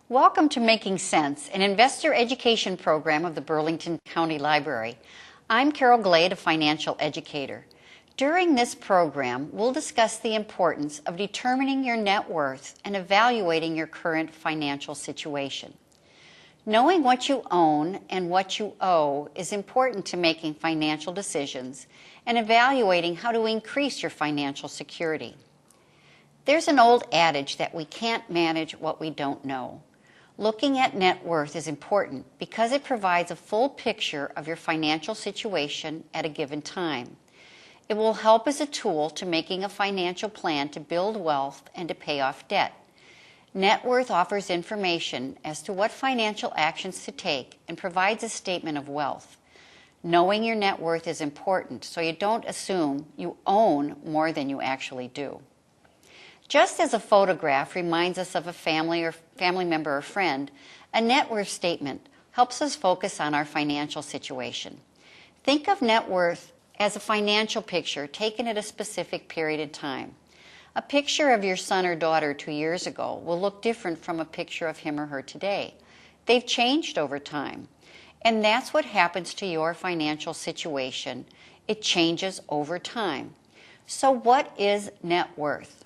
Welcome to Making Sense, an investor education program of the Burlington County Library. I'm Carol Glade, a financial educator. During this program, we'll discuss the importance of determining your net worth and evaluating your current financial situation. Knowing what you own and what you owe is important to making financial decisions and evaluating how to increase your financial security. There's an old adage that we can't manage what we don't know. Looking at net worth is important because it provides a full picture of your financial situation at a given time. It will help as a tool to making a financial plan to build wealth and to pay off debt. Net worth offers information as to what financial actions to take and provides a statement of wealth. Knowing your net worth is important so you don't assume you own more than you actually do. Just as a photograph reminds us of a family member or friend, a net worth statement helps us focus on our financial situation. Think of net worth as a financial picture taken at a specific period of time. A picture of your son or daughter 2 years ago will look different from a picture of him or her today. They've changed over time. And that's what happens to your financial situation. It changes over time. So what is net worth?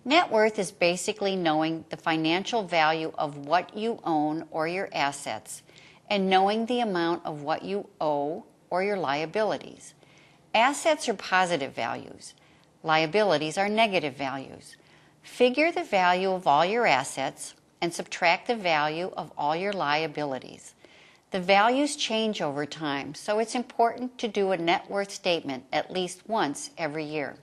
Net worth is basically knowing the financial value of what you own or your assets and knowing the amount of what you owe or your liabilities. Assets are positive values. Liabilities are negative values. Figure the value of all your assets and subtract the value of all your liabilities. The values change over time, so it's important to do a net worth statement at least once every year.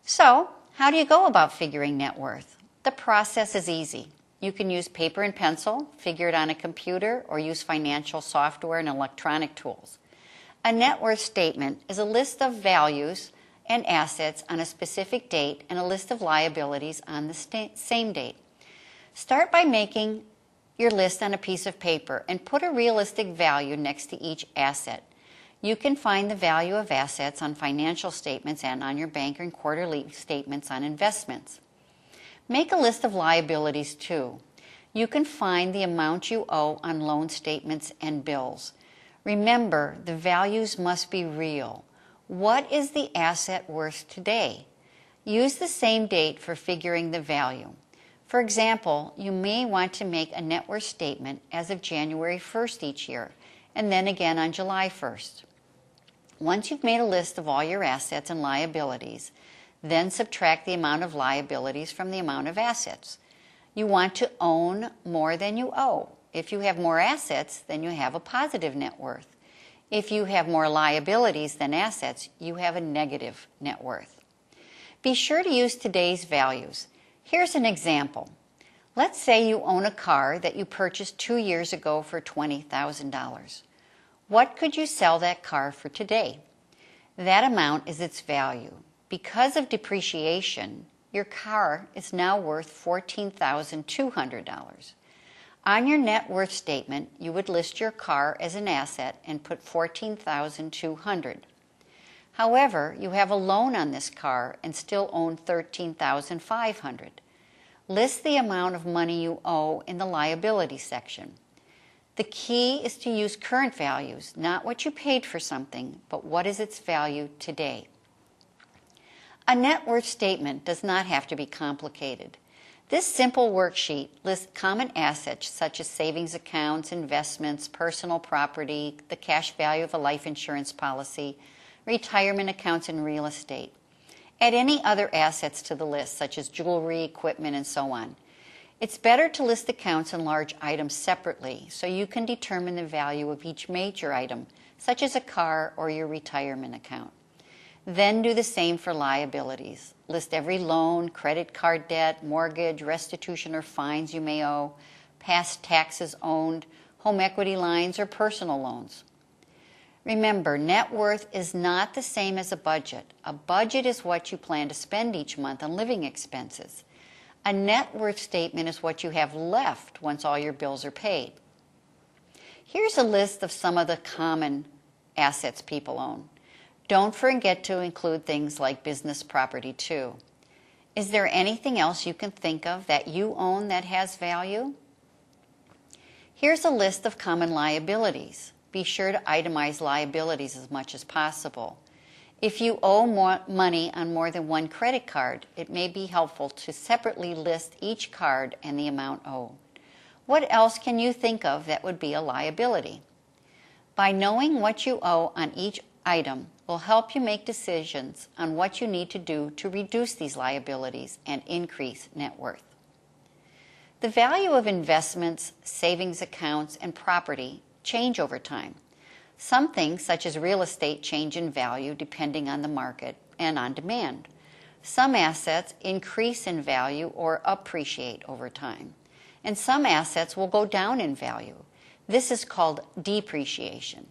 So, how do you go about figuring net worth? The process is easy. You can use paper and pencil, figure it on a computer, or use financial software and electronic tools. A net worth statement is a list of values and assets on a specific date and a list of liabilities on the same date. Start by making your list on a piece of paper and put a realistic value next to each asset. You can find the value of assets on financial statements and on your bank and quarterly statements on investments. Make a list of liabilities too. You can find the amount you owe on loan statements and bills. Remember, the values must be real. What is the asset worth today? Use the same date for figuring the value. For example, you may want to make a net worth statement as of January 1st each year, and then again on July 1st. Once you've made a list of all your assets and liabilities, then subtract the amount of liabilities from the amount of assets. You want to own more than you owe. If you have more assets, then you have a positive net worth. If you have more liabilities than assets, you have a negative net worth. Be sure to use today's values. Here's an example. Let's say you own a car that you purchased 2 years ago for $20,000. What could you sell that car for today? That amount is its value. Because of depreciation, your car is now worth $14,200. On your net worth statement, you would list your car as an asset and put $14,200. However, you have a loan on this car and still own $13,500. List the amount of money you owe in the liability section. The key is to use current values, not what you paid for something, but what is its value today. A net worth statement does not have to be complicated. This simple worksheet lists common assets such as savings accounts, investments, personal property, the cash value of a life insurance policy, retirement accounts, and real estate. Add any other assets to the list, such as jewelry, equipment, and so on. It's better to list accounts and large items separately so you can determine the value of each major item, such as a car or your retirement account. Then do the same for liabilities. List every loan, credit card debt, mortgage, restitution or fines you may owe, past taxes owed, home equity lines, or personal loans. Remember, net worth is not the same as a budget. A budget is what you plan to spend each month on living expenses. A net worth statement is what you have left once all your bills are paid. Here's a list of some of the common assets people own. Don't forget to include things like business property too. Is there anything else you can think of that you own that has value? Here's a list of common liabilities. Be sure to itemize liabilities as much as possible. If you owe money on more than one credit card, it may be helpful to separately list each card and the amount owed. What else can you think of that would be a liability? By knowing what you owe on each item will help you make decisions on what you need to do to reduce these liabilities and increase net worth. The value of investments, savings accounts, and property change over time. Some things, such as real estate, change in value depending on the market and on demand. Some assets increase in value or appreciate over time, and some assets will go down in value. This is called depreciation.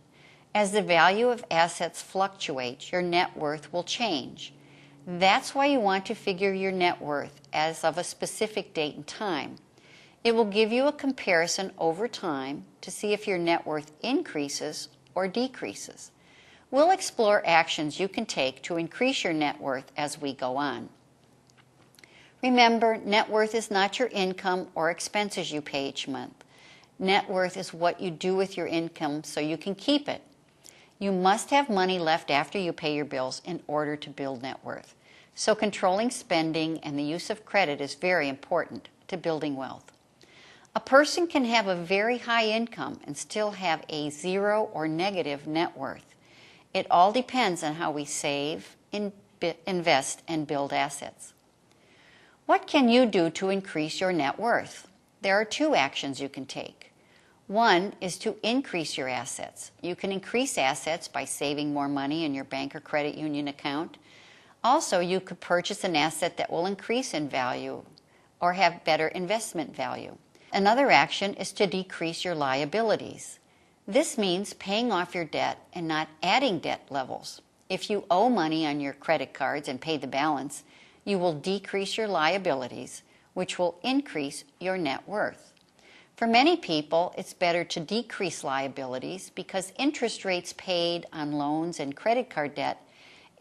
As the value of assets fluctuates, your net worth will change. That's why you want to figure your net worth as of a specific date and time. It will give you a comparison over time to see if your net worth increases or decreases. We'll explore actions you can take to increase your net worth as we go on. Remember, net worth is not your income or expenses you pay each month. Net worth is what you do with your income so you can keep it. You must have money left after you pay your bills in order to build net worth. So controlling spending and the use of credit is very important to building wealth. A person can have a very high income and still have a zero or negative net worth. It all depends on how we save, invest, and build assets. What can you do to increase your net worth? There are two actions you can take. One is to increase your assets. You can increase assets by saving more money in your bank or credit union account. Also, you could purchase an asset that will increase in value or have better investment value. Another action is to decrease your liabilities. This means paying off your debt and not adding debt levels. If you owe money on your credit cards and pay the balance, you will decrease your liabilities, which will increase your net worth. For many people, it's better to decrease liabilities because interest rates paid on loans and credit card debt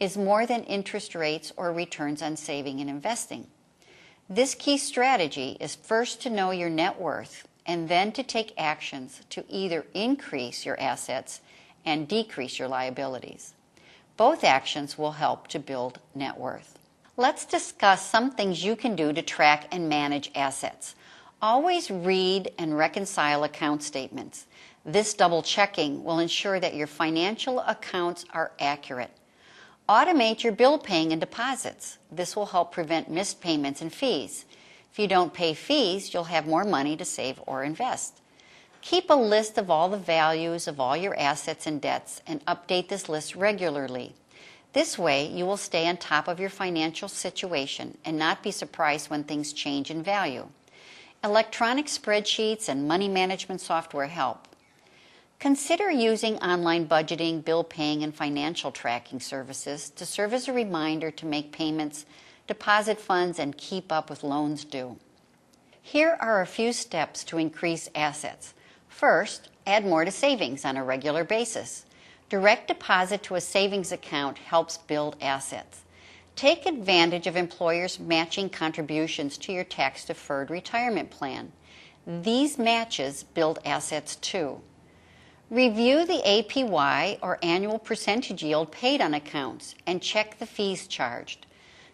is more than interest rates or returns on saving and investing. This key strategy is first to know your net worth and then to take actions to either increase your assets and decrease your liabilities. Both actions will help to build net worth. Let's discuss some things you can do to track and manage assets. Always read and reconcile account statements. This double checking will ensure that your financial accounts are accurate. Automate your bill paying and deposits. This will help prevent missed payments and fees. If you don't pay fees, you'll have more money to save or invest. Keep a list of all the values of all your assets and debts and update this list regularly. This way, you will stay on top of your financial situation and not be surprised when things change in value. Electronic spreadsheets and money management software help. Consider using online budgeting, bill paying, and financial tracking services to serve as a reminder to make payments, deposit funds, and keep up with loans due. Here are a few steps to increase assets. First, add more to savings on a regular basis. Direct deposit to a savings account helps build assets. Take advantage of employers' matching contributions to your tax-deferred retirement plan. These matches build assets too. Review the APY or annual percentage yield paid on accounts and check the fees charged.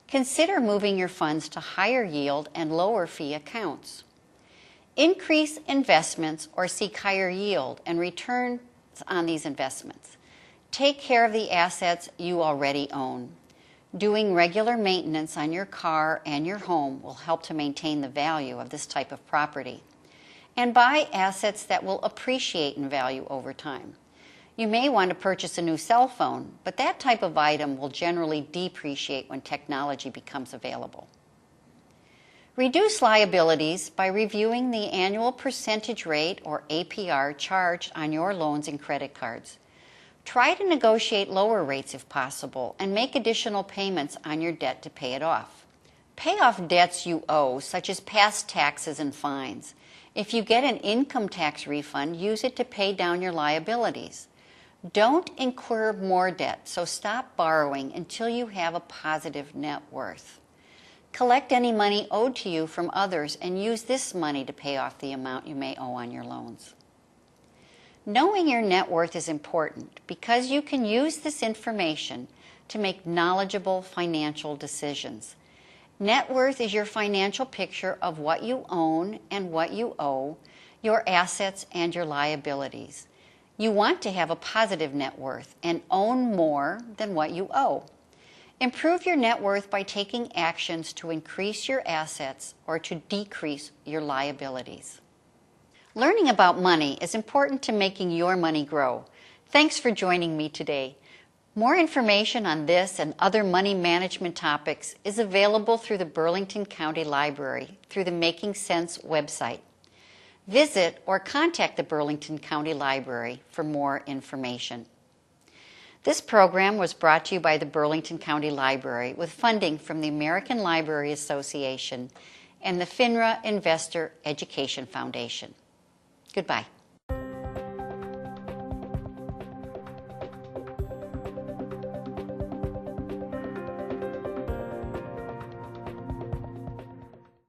Consider moving your funds to higher yield and lower fee accounts. Increase investments or seek higher yield and returns on these investments. Take care of the assets you already own. Doing regular maintenance on your car and your home will help to maintain the value of this type of property. And buy assets that will appreciate in value over time. You may want to purchase a new cell phone, but that type of item will generally depreciate when technology becomes available. Reduce liabilities by reviewing the annual percentage rate or APR charged on your loans and credit cards. Try to negotiate lower rates if possible and make additional payments on your debt to pay it off. Pay off debts you owe, such as past taxes and fines. If you get an income tax refund, use it to pay down your liabilities. Don't incur more debt, so stop borrowing until you have a positive net worth. Collect any money owed to you from others and use this money to pay off the amount you may owe on your loans. Knowing your net worth is important because you can use this information to make knowledgeable financial decisions. Net worth is your financial picture of what you own and what you owe, your assets and your liabilities. You want to have a positive net worth and own more than what you owe. Improve your net worth by taking actions to increase your assets or to decrease your liabilities. Learning about money is important to making your money grow. Thanks for joining me today. More information on this and other money management topics is available through the Burlington County Library through the Making Sense website. Visit or contact the Burlington County Library for more information. This program was brought to you by the Burlington County Library with funding from the American Library Association and the FINRA Investor Education Foundation. Goodbye.